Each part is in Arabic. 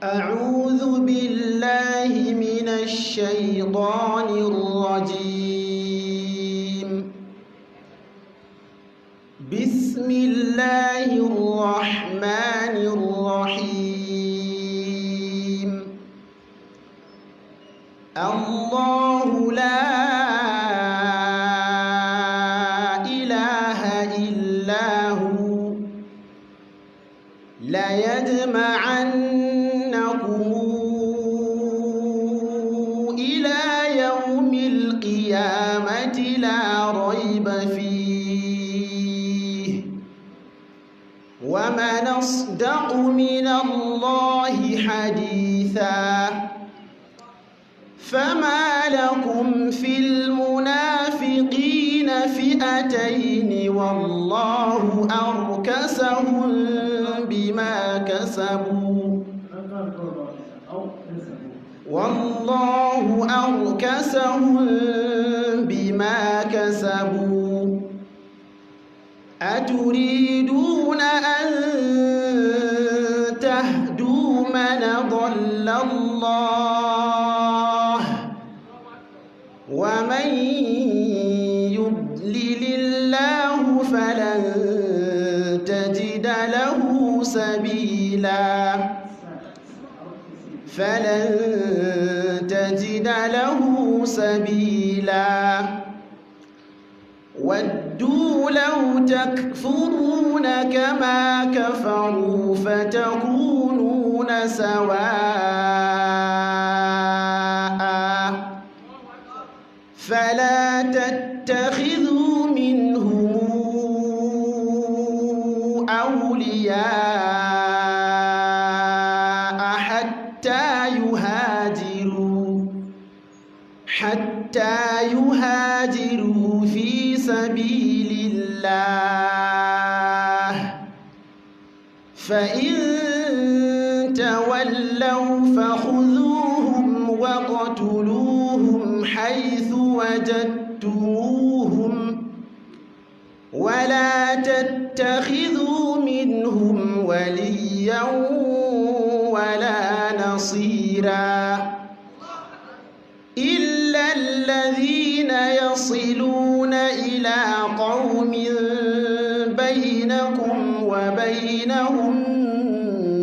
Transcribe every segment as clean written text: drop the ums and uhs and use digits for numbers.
أعوذ بالله من الشيطان الرجيم. بسم الله الرحمن الرحيم. الله لا إله إلا هو ليجمعنكم إلى يوم القيامة لا ريب فيه ومن أصدق من الله حديثا. فما لكم في المنافقين فئتين والله أركسهم بما كسبوا أتريدون أن تهدوا من ضل الله ومن يضلل الله فلن تجد له سبيلا ودوا لو تكفرون كما كفروا فتكونون سواء فلا تتخذوا منهم أولياء حتى يهاجروا في سبيل الله فإن تولوا فخذوهم واقتلوهم حيث وجدتموهم ولا تتخذوا منهم وليا ولا نصيرا إلا الذين يصلون إلى قوم بينكم وبينهم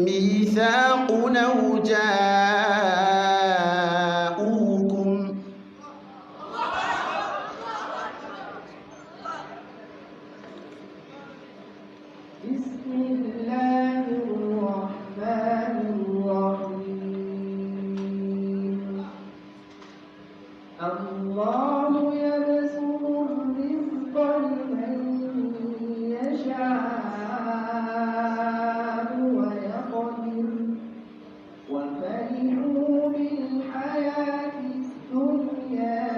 ميثاق أو جاءوكم بسم الله الرحمن الرحيم. الله يبسط الرزق لمن يشاء ويقدر وفرحوا بالحياة الدنيا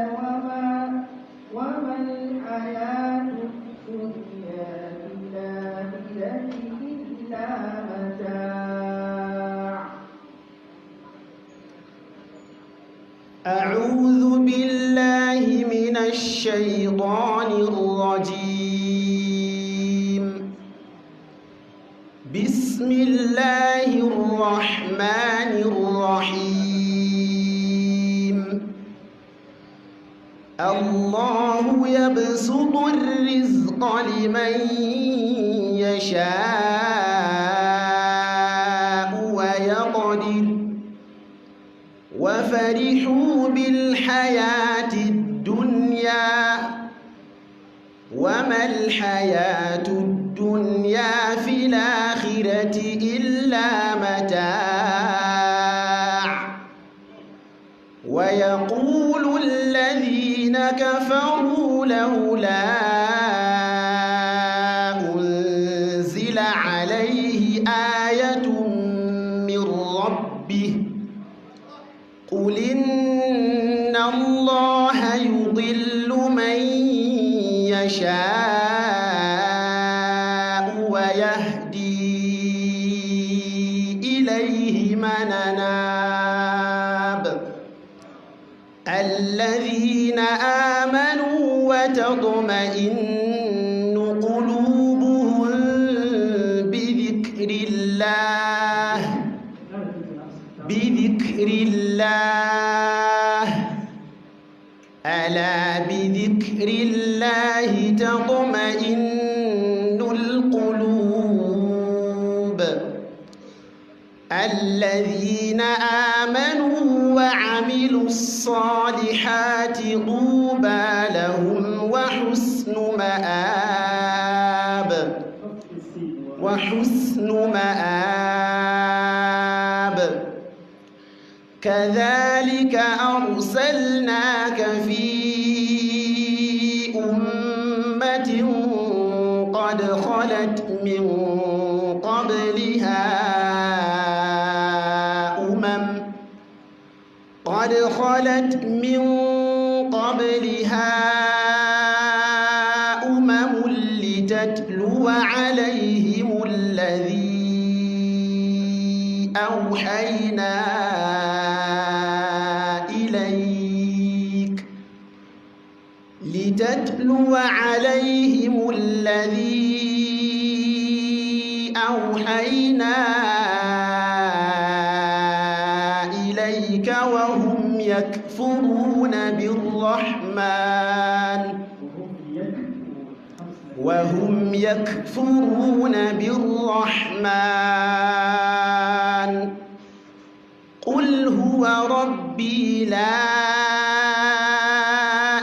وما الحياة الدنيا في الآخرة إلا متاع. أعوذ بالله من الشيطان الرجيم. بسم الله الرحمن الرحيم. الله يبسط الرزق لمن يشاء ويقدر وفرحوا بالحياة الدنيا وما الحياة الدنيا في الآخرة إلا متاع. ويقول الذين كفروا لولا أنزل عليه آية من ربه قل إن الله يضل من يشاء ويهدي إليه من أناب. الذين آمنوا وتطمئن قلوبهم بذكر الله بذكر الله ألا بذكر الله تطمئن القلوب الذين آمنوا وعملوا الصالحات طوبى لهم وحسن مآب كذلك أرسلناك في أمة قد خلت من قبلها أمم لتتلو عليهم الذي أوحينا إليك وهم يكفرون بالرحمن قل هو ربي لا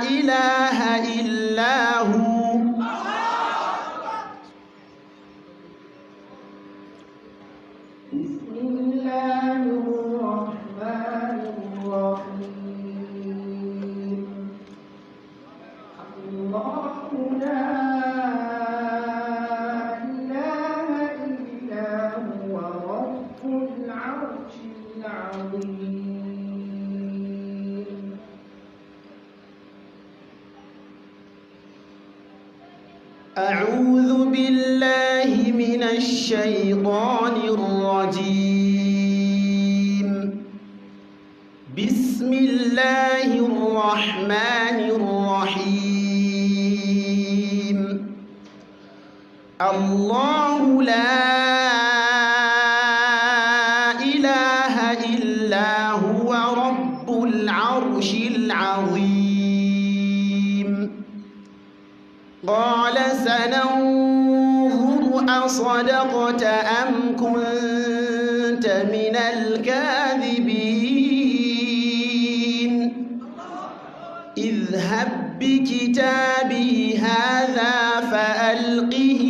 إله إلا هو بسم الله الرحمن الرحيم الله لا إله إلا هو رب العرش العظيم أعوذ بالله من الشيطان الرجيم بسم الله الرحمن الرحيم الله لا إله إلا هو رب العرش العظيم قال سننظر أصدقت أم كنت من الكاذبين اذهب بكتابي هذا فألقه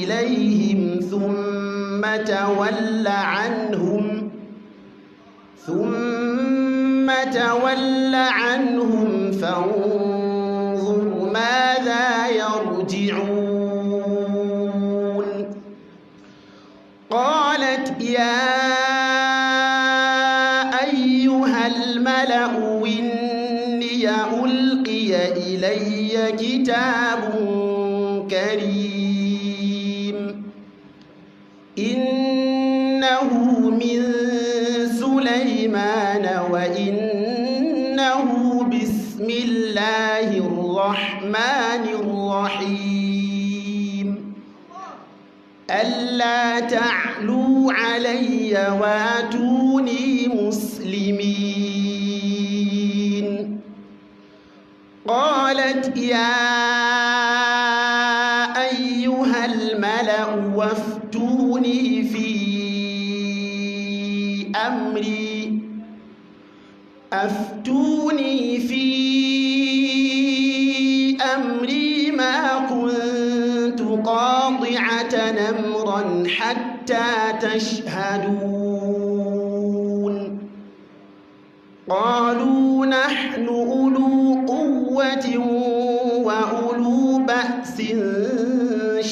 إليهم ثم تول عنهم فانظر ماذا يرجعون قالت يا أيها الملأ إني ألقي إلي كتاب كريم إنه من سليمان وإنه بسم الله الرحمن الرحيم ألا تعلوا علي واتوني مسلمين قالت يا أيها الملأ وافتوني في أمري ما كنت قاطعة أمرا حتى تشهدون قالوا نحن أولو قوة وأولو بأس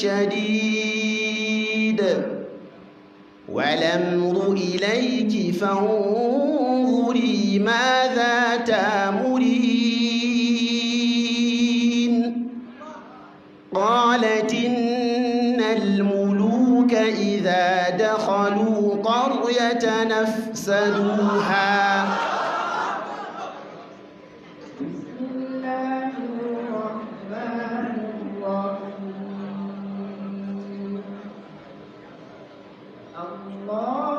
شديد والأمر إليك فانظري ماذا تأمرين قالت إن الملوك إذا دخلوا قرية أفسدوها الله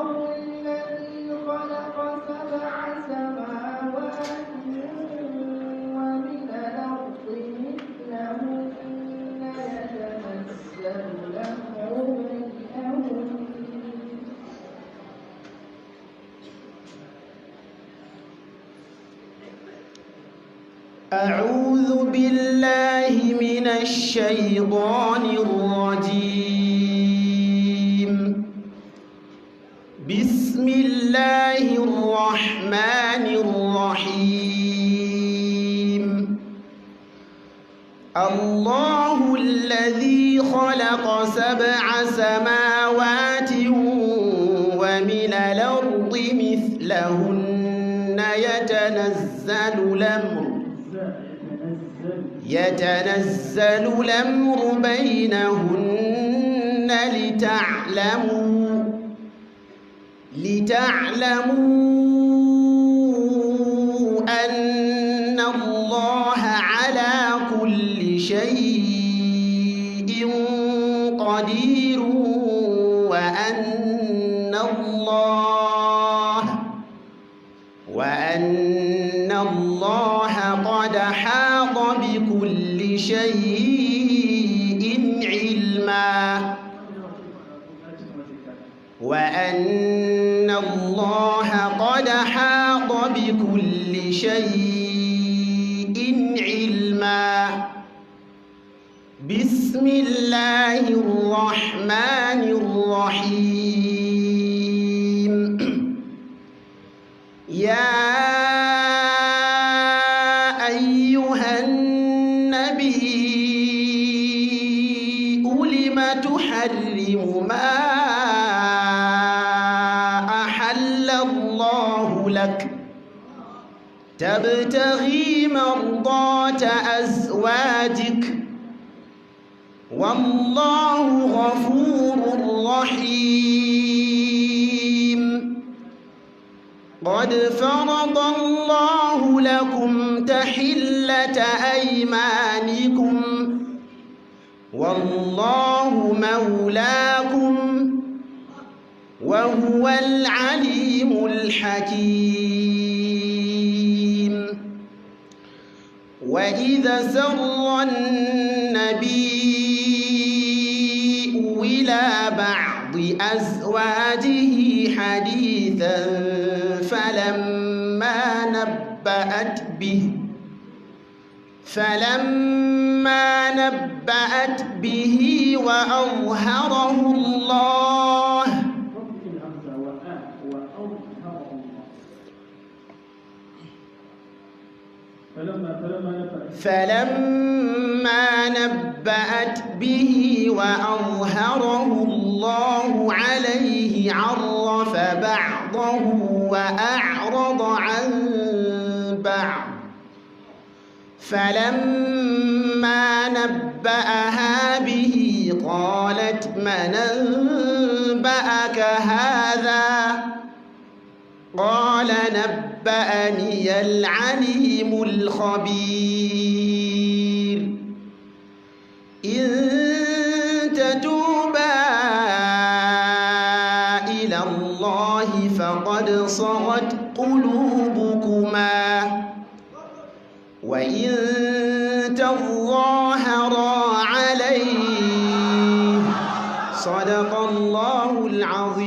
أعوذ بالله من الشيطان الرجيم. بسم الله الرحمن الرحيم. الله الذي خلق 7 سماوات ومن الأرض مثلهن يتنزل الأمر بينهن لتعلموا أن الله على كل شيء قدير وأن الله قد حاط بكل شيء علما وأن الله قد حاط بكل شيء علما. بسم الله الرحمن الرحيم. يا أيها النبي لم تحرم ما أحل الله لك تبتغي مرضات أزواجك والله غفور رحيم. قد فرض الله لكم تحلة أيمانكم والله مولاكم وهو العليم الحكيم. وإذا سر النبي إلى بعض أزواجه حديثا فلما نبأت به وأظهره الله عليه عرف بعضه وأعرض عن بعض. فلما نبأها به قالت من أنبأك هذا؟ قال نبأني العليم الخبير. إن تتوبا إلى الله فقد صغت قلوبكما وإن تظاهرا عليه صدق الله العظيم.